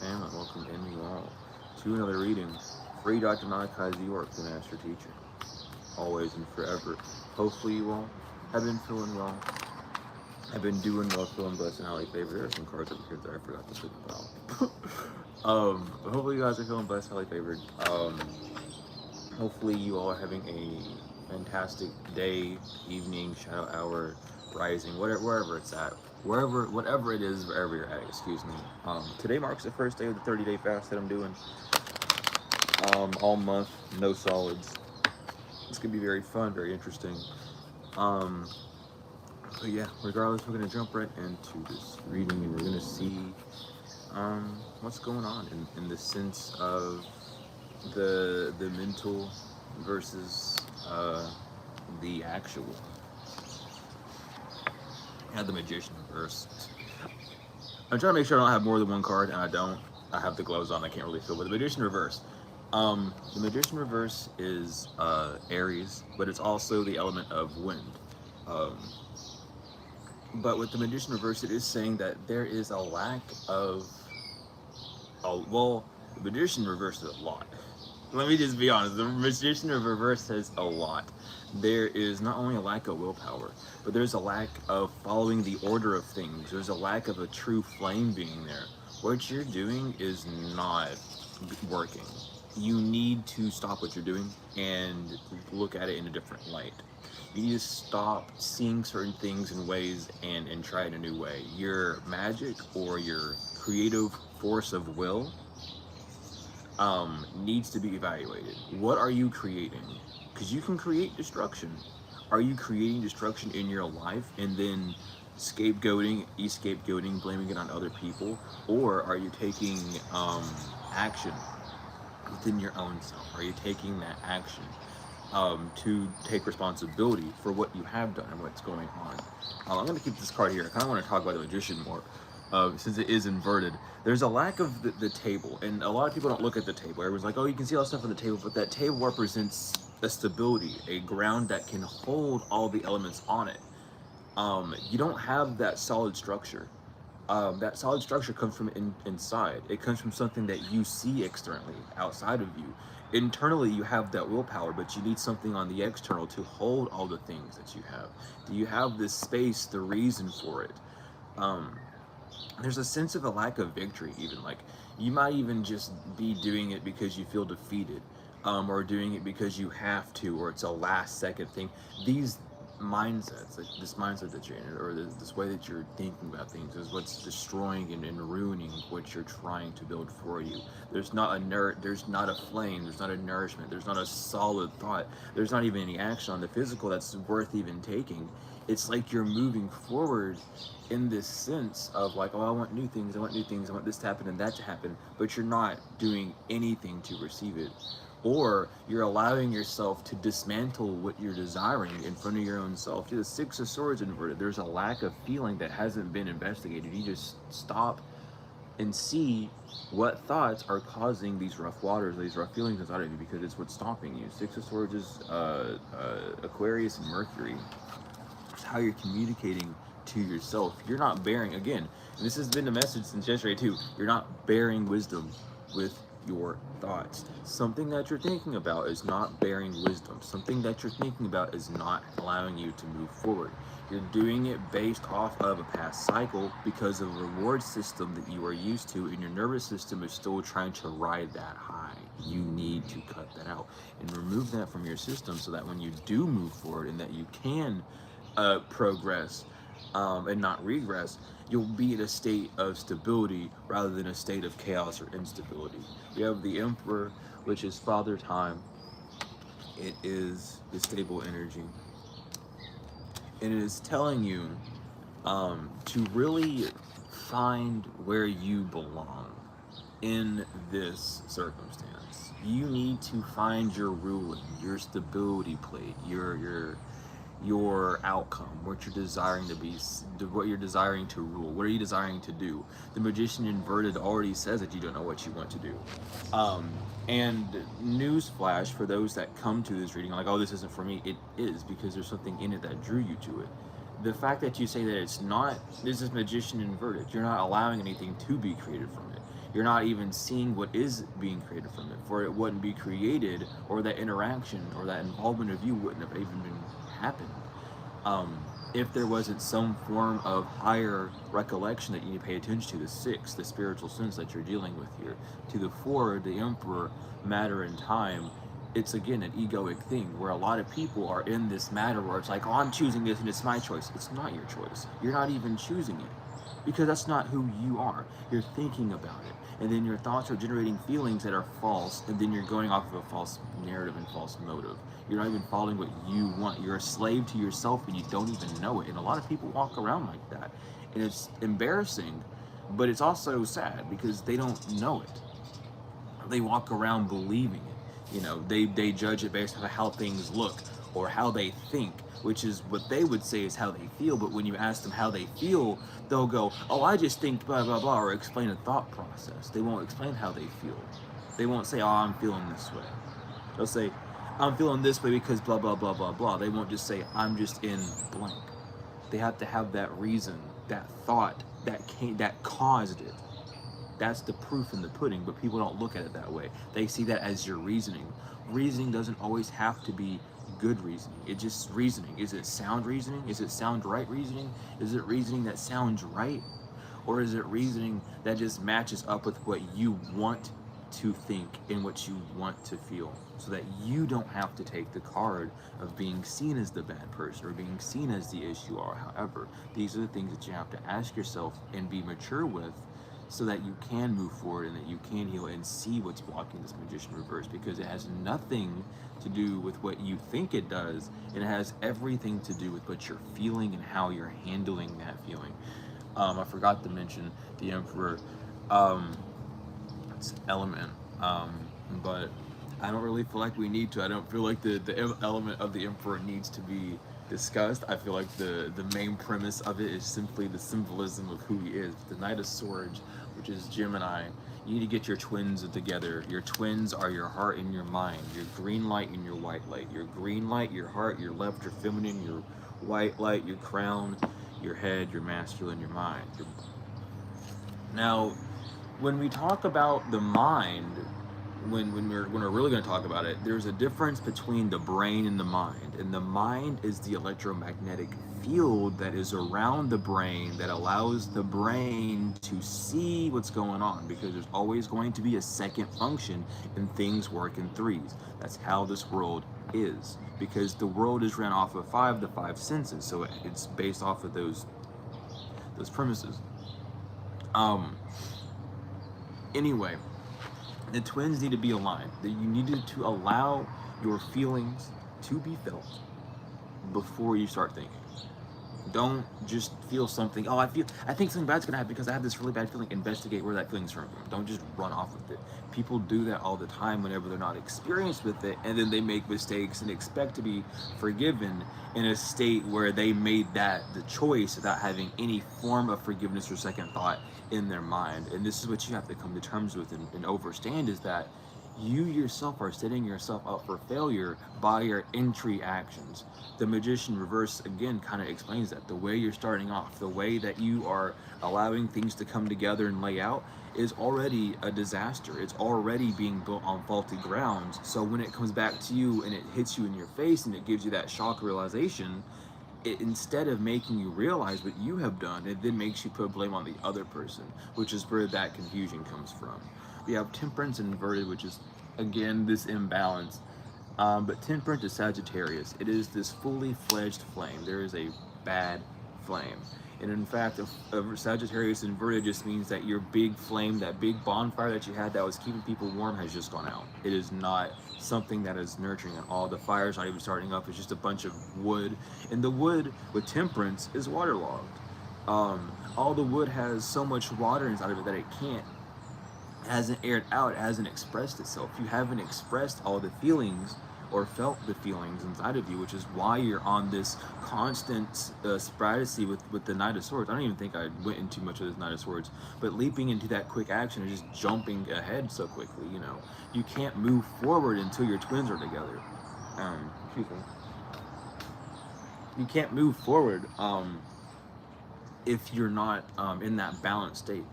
family. Welcome in you all to another reading. Free Dr. Malachi York, the Master Teacher. Always and forever. Hopefully you all have been feeling well. Have been doing well, feeling blessed and highly favored. There are some cards over here that I forgot to speak about. Hopefully you guys are feeling blessed, highly favored. Hopefully you all are having a fantastic day, evening, shadow hour, rising, whatever, wherever it's at, whatever it is, wherever you're at. Excuse me. Today marks the first day of the 30-day fast that I'm doing. All month, no solids. It's gonna be very fun, very interesting. Um, but yeah, regardless, we're gonna jump right into this reading, and we're gonna see what's going on in the sense of the mental versus the actual. I had the Magician reverse. I'm trying to make sure I don't have more than one card, and I don't. I have the gloves on. I can't really feel. But the Magician reverse. The Magician reverse is Aries, but it's also the element of wind. Um, but with the Magician reverse, it is saying that there is a lack of. Well, the Magician reverse is a lot. Let me just be honest. The Magician of reverse says a lot. There is not only a lack of willpower, but there's a lack of following the order of things. There's a lack of a true flame being there. What you're doing is not working. You need to stop what you're doing and look at it in a different light. You need to stop seeing certain things in ways and try it in a new way. Your magic or your creative force of will needs to be evaluated. What are you creating? Because you can create destruction. Are you creating destruction in your life and then scapegoating, blaming it on other people? Or are you taking action within your own self? Are you taking that action to take responsibility for what you have done and what's going on? I'm going to keep this card here. I kind of want to talk about the Magician more. Since it is inverted, there's a lack of the table, and a lot of people don't look at the table. Everyone's like, oh, you can see all the stuff on the table, but that table represents a stability, a ground that can hold all the elements on it. You don't have that solid structure. That solid structure comes from inside. It comes from something that you see externally, outside of you. Internally, you have that willpower, but you need something on the external to hold all the things that you have. Do you have this space, the reason for it? There's a sense of a lack of victory, even. Like, you might even just be doing it because you feel defeated, or doing it because you have to, or it's a last second thing. These mindsets, like this mindset that you're in, or this way that you're thinking about things, is what's destroying and ruining what you're trying to build for you. There's not a flame, there's not a nourishment, there's not a solid thought, there's not even any action on the physical that's worth even taking. It's like you're moving forward in this sense of like, oh, I want new things, I want this to happen and that to happen, but you're not doing anything to receive it. Or you're allowing yourself to dismantle what you're desiring in front of your own self. The Six of Swords inverted. There's a lack of feeling that hasn't been investigated. You just stop and see what thoughts are causing these rough waters, these rough feelings inside of you, because it's what's stopping you. Six of Swords is Aquarius and Mercury. It's how you're communicating to yourself. You're not bearing, again, and this has been the message since yesterday too, you're not bearing wisdom with your thoughts. Something that you're thinking about is not bearing wisdom. Something that you're thinking about is not allowing you to move forward. You're doing it based off of a past cycle because of a reward system that you are used to, and your nervous system is still trying to ride that high. You need to cut that out and remove that from your system so that when you do move forward and that you can progress and not regress, you'll be in a state of stability rather than a state of chaos or instability. We have the Emperor, which is Father Time. It is the stable energy. And it is telling you to really find where you belong in this circumstance. You need to find your ruling, your stability plate, your outcome, what you're desiring to be, what you're desiring to rule, what are you desiring to do. The Magician inverted already says that you don't know what you want to do. And newsflash for those that come to this reading like, oh, this isn't for me. It is, because there's something in it that drew you to it. The fact that you say that it's not, this is magician inverted. You're not allowing anything to be created from it. You're not even seeing what is being created from it, for it wouldn't be created, or that interaction or that involvement of you wouldn't have even been happened. Um, if there wasn't some form of higher recollection that you need to pay attention to, the six, the spiritual sense that you're dealing with here, to the four, the emperor, matter and time, it's again an egoic thing where a lot of people are in this matter where it's like, oh, I'm choosing this and it's my choice. It's not your choice. You're not even choosing it because that's not who you are. You're thinking about it. And then your thoughts are generating feelings that are false, and then you're going off of a false narrative and false motive. You're not even following what you want. You're a slave to yourself and you don't even know it. And a lot of people walk around like that. And it's embarrassing, but it's also sad because they don't know it. They walk around believing it. You know, they judge it based on how things look or how they think, which is what they would say is how they feel. But when you ask them how they feel, they'll go, oh, I just think blah, blah, blah, or explain a thought process. They won't explain how they feel. They won't say, oh, I'm feeling this way. They'll say, I'm feeling this way because blah, blah, blah, blah, blah. They won't just say, I'm just in blank. They have to have that reason, that thought that caused it. That's the proof in the pudding, but people don't look at it that way. They see that as your reasoning. Reasoning doesn't always have to be good reasoning. It's just reasoning. Is it sound reasoning? Is it sound right reasoning? Is it reasoning that sounds right? Or is it reasoning that just matches up with what you want to think and what you want to feel, so that you don't have to take the card of being seen as the bad person or being seen as the issue? Or however, these are the things that you have to ask yourself and be mature with, so that you can move forward and that you can heal and see what's blocking this magician reverse, because it has nothing to do with what you think it does, and it has everything to do with what you're feeling and how you're handling that feeling. I forgot to mention the emperor. It's element, but I don't really feel like we need to. I don't feel like the element of the emperor needs to be discussed. I feel like the main premise of it is simply the symbolism of who he is. The Knight of Swords, which is Gemini, you need to get your twins together. Your twins are your heart and your mind, your green light and your white light. Your green light, your heart, your left, your feminine, your white light, your crown, your head, your masculine, your mind. Now, when we talk about the mind, when we're really going to talk about it, there's a difference between the brain and the mind. And the mind is the electromagnetic field that is around the brain that allows the brain to see what's going on, because there's always going to be a second function and things work in threes. That's how this world is, because the world is ran off of the five senses. So it's based off of those premises. Anyway, the twins need to be aligned. That you needed to allow your feelings to be felt before you start thinking. Don't just feel something. Oh, I think something bad's gonna happen because I have this really bad feeling. Investigate where that feeling's from. Don't just run off with it. People do that all the time whenever they're not experienced with it, and then they make mistakes and expect to be forgiven in a state where they made that the choice without having any form of forgiveness or second thought in their mind. And this is what you have to come to terms with and understand, is that you yourself are setting yourself up for failure by your entry actions. The magician reverse again kind of explains that. The way you're starting off, the way that you are allowing things to come together and lay out, is already a disaster. It's already being built on faulty grounds. So when it comes back to you and it hits you in your face and it gives you that shock realization, it, instead of making you realize what you have done, it then makes you put blame on the other person, which is where that confusion comes from. We have temperance inverted, which is again this imbalance. But temperance is Sagittarius. It is this fully fledged flame. There is a bad flame. And in fact, a Sagittarius inverted just means that your big flame, that big bonfire that you had that was keeping people warm, has just gone out. It is not something that is nurturing at all. The fire's not even starting up. It's just a bunch of wood. And the wood with temperance is waterlogged. All the wood has so much water inside of it that it hasn't aired out, it hasn't expressed itself. You haven't expressed all the feelings or felt the feelings inside of you, which is why you're on this constant sporadicy with the Knight of Swords. I don't even think I went into much of this Knight of Swords, but leaping into that quick action and just jumping ahead so quickly, you know. You can't move forward until your twins are together. Excuse me. You can't move forward if you're not in that balanced state.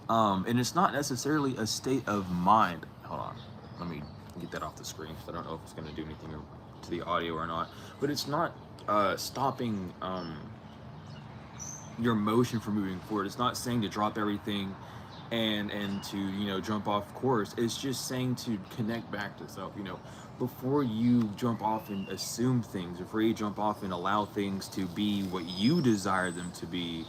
And it's not necessarily a state of mind. Hold on, let me get that off the screen because I don't know if it's going to do anything to the audio or not. But it's not stopping your motion from moving forward. It's not saying to drop everything and to jump off course. It's just saying to connect back to self. Before you jump off and assume things, before you jump off and allow things to be what you desire them to be,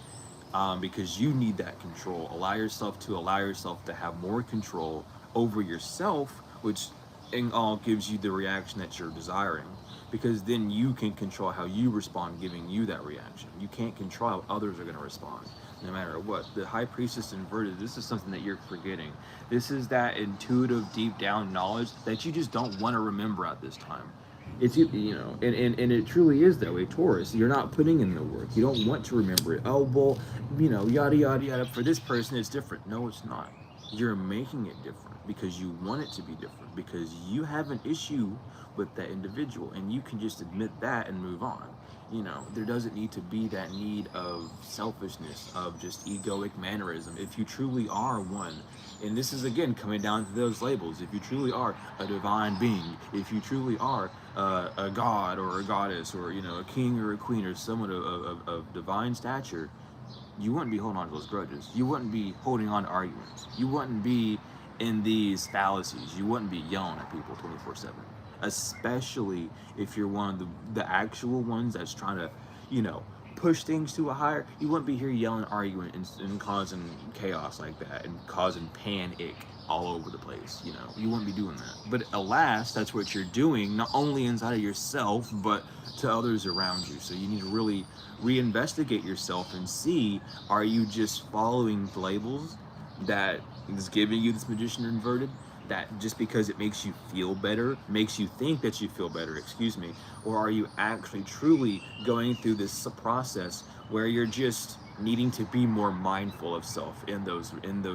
because you need that control. Allow yourself to have more control over yourself, which in all gives you the reaction that you're desiring. Because then you can control how you respond, giving you that reaction. You can't control how others are going to respond, no matter what. The high priestess inverted, this is something that you're forgetting. This is that intuitive, deep down knowledge that you just don't want to remember at this time. And it truly is that way. Taurus, you're not putting in the work. You don't want to remember it. Oh well, yada yada yada. For this person, it's different. No, it's not. You're making it different because you want it to be different, because you have an issue with that individual, and you can just admit that and move on. There doesn't need to be that need of selfishness, of just egoic mannerism. If you truly are one, and this is again coming down to those labels, if you truly are a divine being, if you truly are a god or a goddess, or a king or a queen or someone of divine stature, you wouldn't be holding on to those grudges. You wouldn't be holding on to arguments. You wouldn't be in these fallacies. You wouldn't be yelling at people 24/7. Especially if you're one of the actual ones that's trying to, you know, push things to a higher. You wouldn't be here yelling, arguing, and causing chaos like that, and causing panic all over the place. You wouldn't be doing that. But alas, that's what you're doing, not only inside of yourself, but to others around you. So you need to really reinvestigate yourself and see, are you just following labels that is giving you this magician inverted, that just because it makes you feel better, makes you think that you feel better, excuse me, or are you actually truly going through this process where you're just needing to be more mindful of self in those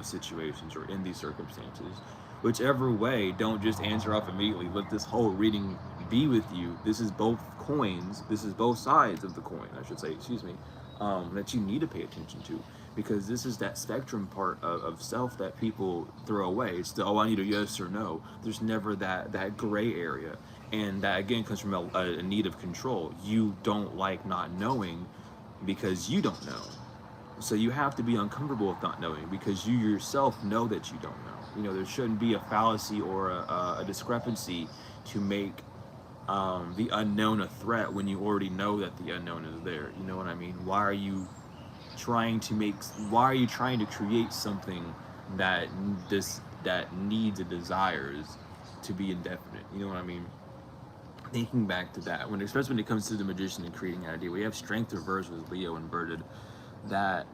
situations or in these circumstances? Whichever way, don't just answer off immediately. Let this whole reading be with you. This is both coins. This is both sides of the coin, I should say, excuse me, that you need to pay attention to, because this is that spectrum part of self that people throw away. It's the, oh, I need a yes or no. There's never that gray area, and that again comes from a need of control. You don't like not knowing because you don't know, so you have to be uncomfortable with not knowing because you yourself know that you don't know. There shouldn't be a fallacy or a discrepancy to make the unknown a threat when you already know that the unknown is there. You know what I mean? Why are you trying to create something that needs and desires to be indefinite? You know what I mean? Thinking back to that, especially when it comes to the magician and creating an idea, we have strength reversed with Leo inverted. That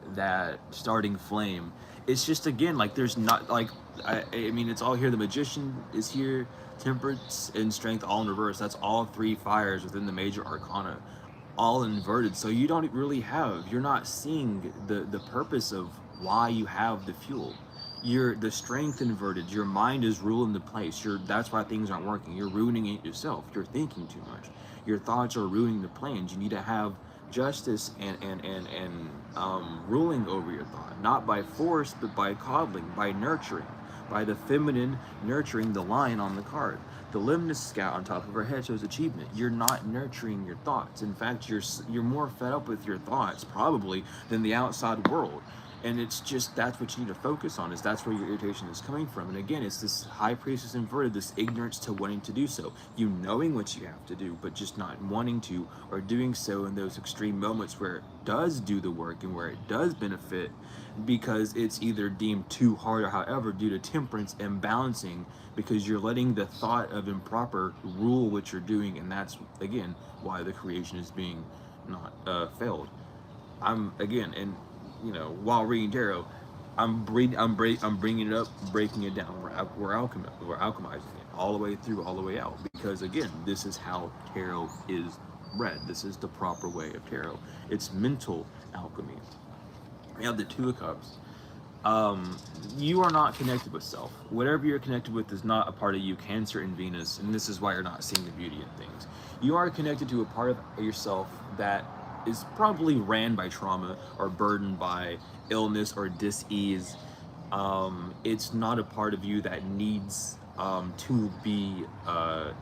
starting flame, it's just, again, like, there's not, like, I mean, it's all here. The magician is here, temperance and strength all in reverse. That's all three fires within the major arcana, all inverted. So you're not seeing the purpose of why you have the fuel. You're the strength inverted. Your mind is ruling the place. That's why things aren't working. You're ruining it yourself. You're thinking too much. Your thoughts are ruining the plans. You need to have justice and ruling over your thought, not by force, but by coddling, by nurturing, by the feminine nurturing the lion on the card. The limnus scout on top of her head shows achievement. You're not nurturing your thoughts. In fact, you're more fed up with your thoughts probably than the outside world. And it's just, that's what you need to focus on, is that's where your irritation is coming from. And again, it's this high priestess inverted, this ignorance to wanting to do so. You knowing what you have to do, but just not wanting to, or doing so in those extreme moments where it does do the work and where it does benefit, because it's either deemed too hard or however, due to temperance and balancing, because you're letting the thought of improper rule what you're doing. And that's, again, why the creation is being not failed. While reading tarot, I'm bringing it up, breaking it down. We're alchemizing it all the way through, all the way out. Because again, this is how tarot is read. This is the proper way of tarot. It's mental alchemy. We have the Two of Cups. you are not connected with self. Whatever you're connected with is not a part of you, Cancer and Venus, and this is why you're not seeing the beauty in things. You are connected to a part of yourself that is probably ran by trauma or burdened by illness or dis-ease. It's not a part of you that needs to be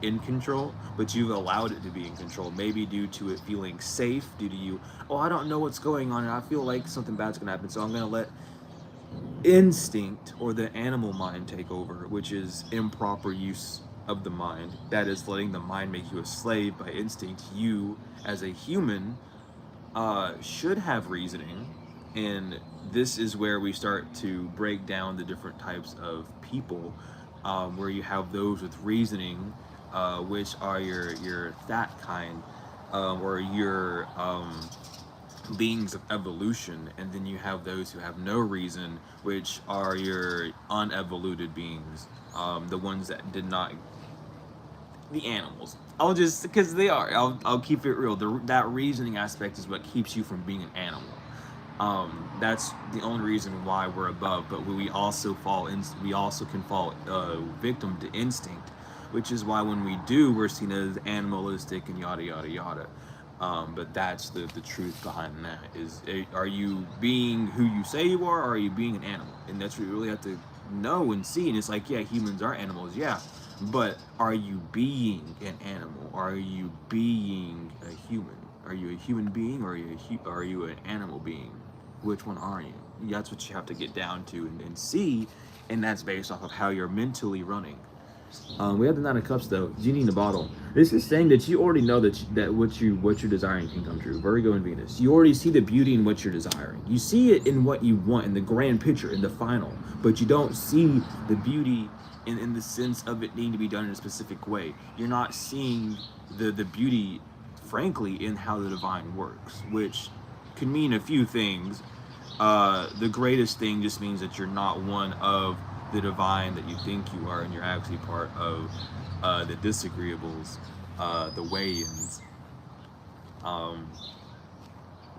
in control, but you've allowed it to be in control, maybe due to it feeling safe, due to you, oh, I don't know what's going on, and I feel like something bad's gonna happen, so I'm gonna let instinct or the animal mind take over, which is improper use of the mind. That is letting the mind make you a slave by instinct. You, as a human, should have reasoning, and this is where we start to break down the different types of people, where you have those with reasoning, which are your that kind, or your beings of evolution, and then you have those who have no reason, which are your unevoluted beings, the ones that did not, the animals. I'll just, because they are, I'll keep it real. That reasoning aspect is what keeps you from being an animal. That's the only reason why we're above, but we also we also can fall victim to instinct, which is why when we do, we're seen as animalistic and yada yada yada. But that's the truth behind that. Is, are you being who you say you are, or are you being an animal? And that's what you really have to know and see. And it's like, yeah, humans are animals, yeah, but are you being an animal? Are you being a human? Are you a human being, or are you an animal being? Which one are you? That's what you have to get down to and see, and that's based off of how you're mentally running. We have the Nine of Cups though. Genie in the bottle. This is saying that you already know that what you're desiring can come true. Virgo and Venus. You already see the beauty in what you're desiring. You see it in what you want, in the grand picture, in the final, but you don't see the beauty in the sense of it needing to be done in a specific way. You're not seeing the beauty, frankly, in how the divine works, which can mean a few things. The greatest thing just means that you're not one of the divine that you think you are, and you're actually part of the disagreeables, the weigh-ins.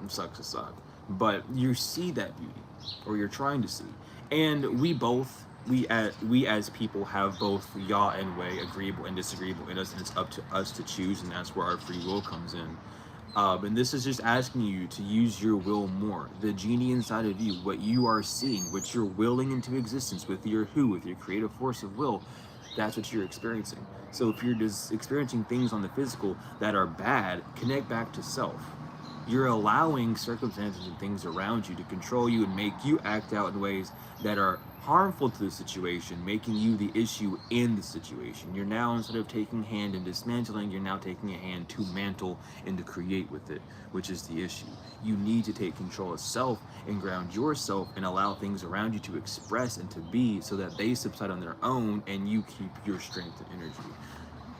Sucks to suck, but you see that beauty, or you're trying to see, and we as people have both ya and wei, agreeable and disagreeable in us, and it's up to us to choose, and that's where our free will comes in. And this is just asking you to use your will more. The genie inside of you, what you are seeing, what you're willing into existence with your with your creative force of will, that's what you're experiencing. So if you're just experiencing things on the physical that are bad, connect back to self. You're allowing circumstances and things around you to control you and make you act out in ways that are harmful to the situation, making you the issue in the situation. You're now, instead of taking hand and dismantling, you're now taking a hand to mantle and to create with it, which is the issue. You need to take control of self and ground yourself and allow things around you to express and to be, so that they subside on their own and you keep your strength and energy.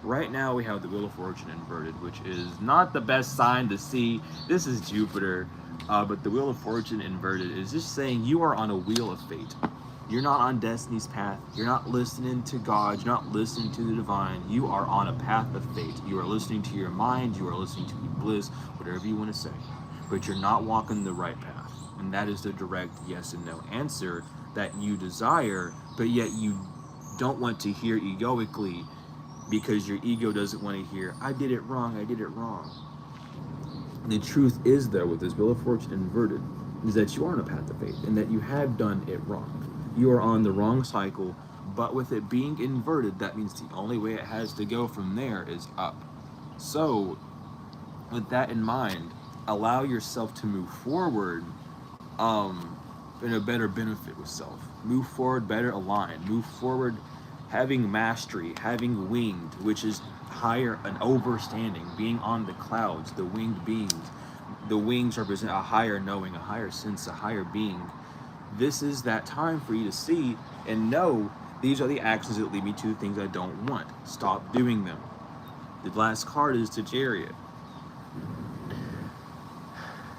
Right now we have the Wheel of Fortune inverted, which is not the best sign to see. This is Jupiter, but the Wheel of Fortune inverted is just saying you are on a wheel of fate. You're not on destiny's path. You're not listening to God. You're not listening to the divine. You are on a path of fate. You are listening to your mind. You are listening to the bliss, whatever you want to say. But you're not walking the right path. And that is the direct yes and no answer that you desire, but yet you don't want to hear egoically, because your ego doesn't want to hear, I did it wrong, I did it wrong. And the truth is, though, with this Wheel of Fortune inverted, is that you are on a path of faith, and that you have done it wrong. You are on the wrong cycle, but with it being inverted, that means the only way it has to go from there is up. So, with that in mind, allow yourself to move forward in a better benefit with self. Move forward better aligned. Move forward having mastery, having winged, which is higher, an overstanding, being on the clouds, the winged beings. The wings represent a higher knowing, a higher sense, a higher being. This is that time for you to see and know, these are the actions that lead me to things I don't want. Stop doing them. The last card is the Chariot.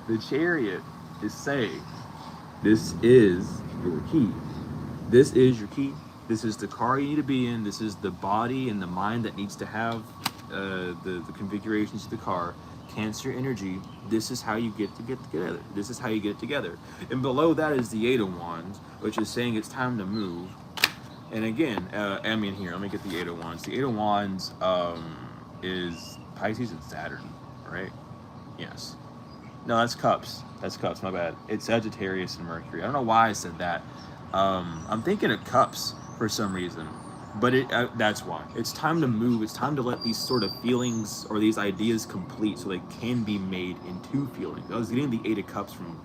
The Chariot is saying, this is your key. This is your key. This is the car you need to be in. This is the body and the mind that needs to have the configurations of the car. Cancer energy, this is how you get together. This is how you get it together. And below that is the Eight of Wands, which is saying it's time to move. And again, I mean, here, let me get the Eight of Wands. The Eight of Wands is Pisces and Saturn, right? Yes. No, that's Cups. That's Cups, my bad. It's Sagittarius and Mercury. I don't know why I said that. I'm thinking of Cups for some reason. But that's why. It's time to move. It's time to let these sort of feelings or these ideas complete so they can be made into feelings. I was getting the Eight of Cups from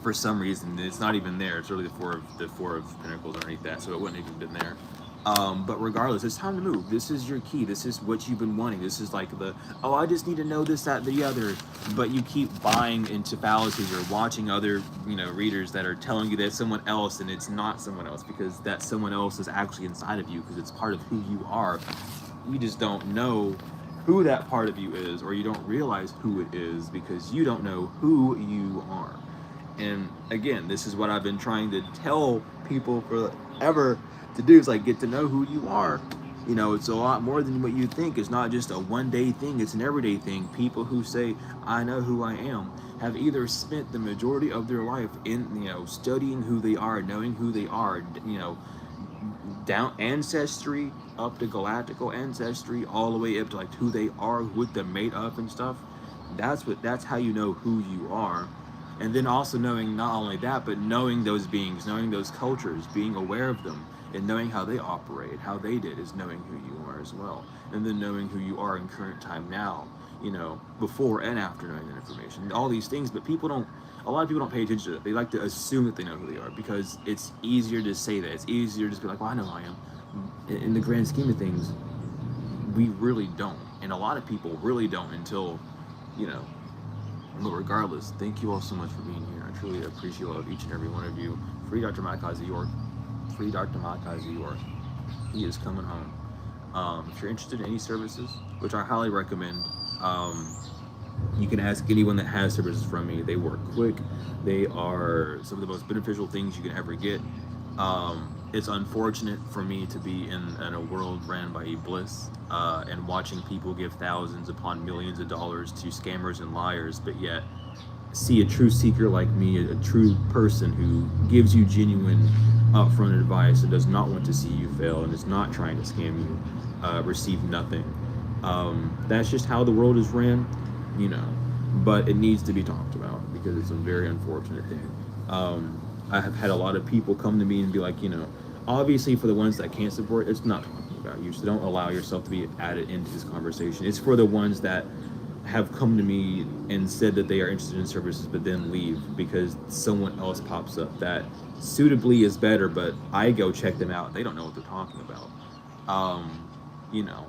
for some reason. It's not even there. It's really the four of Pentacles underneath that, so it wouldn't even been there. But regardless, it's time to move. This is your key. This is what you've been wanting. This is like oh, I just need to know this, that, the other. But you keep buying into fallacies or watching other, readers that are telling you that someone else, and it's not someone else, because that someone else is actually inside of you, because it's part of who you are. You just don't know who that part of you is, or you don't realize who it is because you don't know who you are. And again, this is what I've been trying to tell people forever to do, is like, get to know who you are. It's a lot more than what you think. It's not just a one-day thing, it's an everyday thing. People who say, I know who I am, have either spent the majority of their life in, studying who they are, knowing who they are, down ancestry up to galactical ancestry, all the way up to like who they are, what they're made of and stuff. That's how you know who you are. And then also knowing not only that, but knowing those beings, knowing those cultures, being aware of them, and knowing how they operate, how they did, is knowing who you are as well. And then knowing who you are in current time now, before and after knowing that information. All these things, but a lot of people don't pay attention to it. They like to assume that they know who they are because it's easier to say that. It's easier to just be like, well, I know who I am. In the grand scheme of things, we really don't. And a lot of people really don't until, But regardless, thank you all so much for being here. I truly appreciate all of each and every one of you. Free Dr. Malachi York. Free Dr. Malachi York. He is coming home. If you're interested in any services, which I highly recommend, you can ask anyone that has services from me. They work quick. They are some of the most beneficial things you can ever get. It's unfortunate for me to be in a world ran by Bliss and watching people give thousands upon millions of dollars to scammers and liars, but yet see a true seeker like me, a true person who gives you genuine upfront advice and does not want to see you fail and is not trying to scam you, receive nothing. That's just how the world is ran, but it needs to be talked about because it's a very unfortunate thing. I have had a lot of people come to me and be like, obviously for the ones that can't support, it's not talking about you, so don't allow yourself to be added into this conversation. It's for the ones that have come to me and said that they are interested in services but then leave because someone else pops up that suitably is better, but I go check them out, they don't know what they're talking about.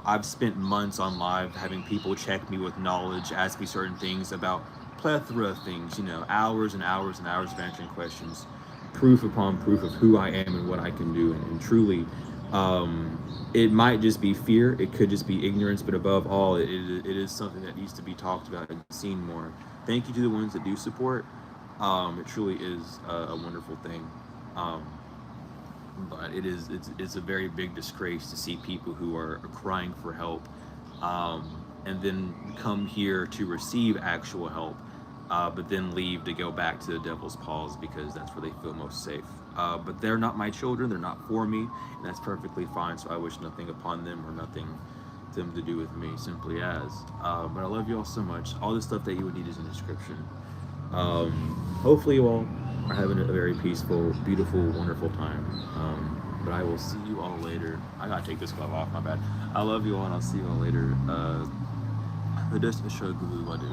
I've spent months on live having people check me with knowledge, ask me certain things about plethora of things, hours and hours and hours of answering questions, proof upon proof of who I am and what I can do. And truly, it might just be fear, it could just be ignorance, but above all, it is something that needs to be talked about and seen more. Thank you to the ones that do support. It truly is a wonderful thing. But it's a very big disgrace to see people who are crying for help and then come here to receive actual help, but then leave to go back to the devil's paws because that's where they feel most safe. But they're not my children, they're not for me, and that's perfectly fine, so I wish nothing upon them or nothing to them to do with me, simply as. But I love you all so much. All the stuff that you would need is in the description. Hopefully you all are having a very peaceful, beautiful, wonderful time. But I will see you all later. I gotta take this glove off, my bad. I love you all, and I'll see you all later. The Destiny Show Guru, I do.